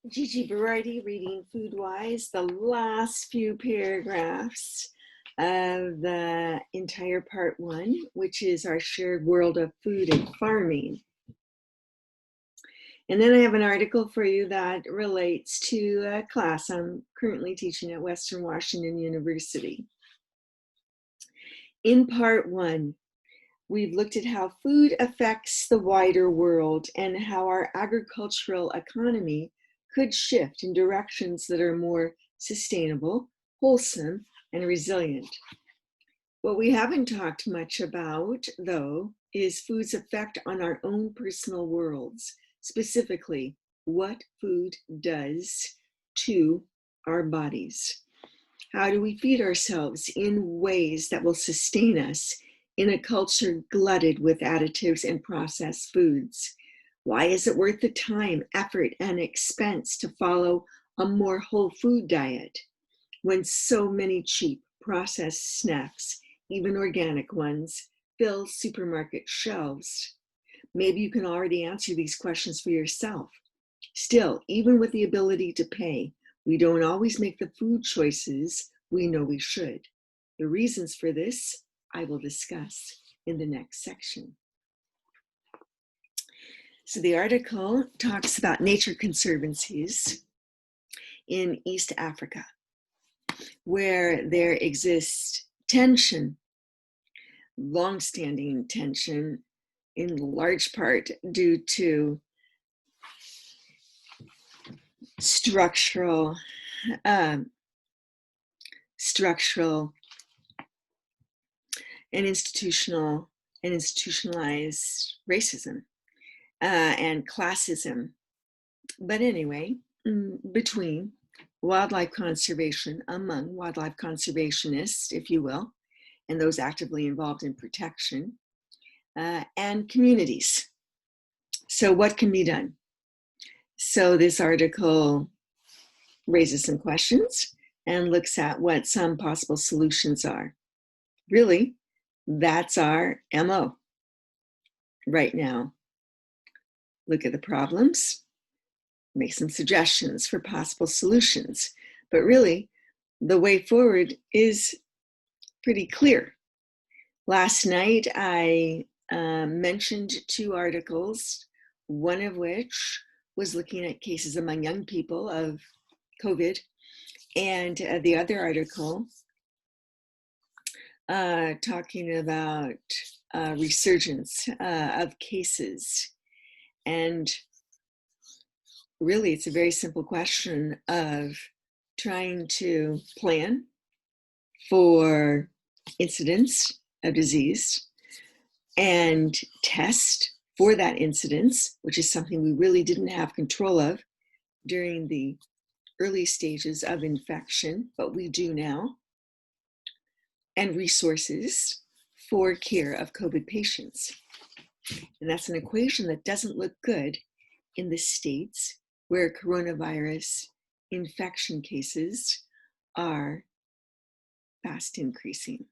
Gigi reading FoodWISE, the last few paragraphs of the entire part one, which is our shared world of food and farming. And then I have an article for you that relates to a class I'm currently teaching at Western Washington University. In part one, we've looked at how food affects the wider world and how our agricultural economy could shift in directions that are more sustainable, wholesome, and resilient. What we haven't talked much about, though, is food's effect on our own personal worlds, specifically what food does to our bodies. How do we feed ourselves in ways that will sustain us in a culture glutted with additives and processed foods? Why is it worth the time, effort, and expense to follow a more whole food diet when so many cheap processed snacks, even organic ones, fill supermarket shelves? Maybe you can already answer these questions for yourself. Still, even with the ability to pay, we don't always make the food choices we know we should. The reasons for this I will discuss in the next section. So the article talks about nature conservancies in East Africa, where there exists tension, long-standing tension, in large part due to structural and institutionalized racism and classism. But anyway, between wildlife conservation, among wildlife conservationists, if you will, and those actively involved in protection, and communities. So what can be done? So this article raises some questions and looks at what some possible solutions are. Really, that's our MO right now. Look at the problems, make some suggestions for possible solutions. But really, the way forward is pretty clear. Last night, I mentioned two articles, one of which was looking at cases among young people of COVID, and the other article talking about resurgence of cases. And really, it's a very simple question of trying to plan for incidence of disease and test for that incidence, which is something we really didn't have control of during the early stages of infection, but we do now, and resources for care of COVID patients. And that's an equation that doesn't look good in the states where coronavirus infection cases are fast increasing.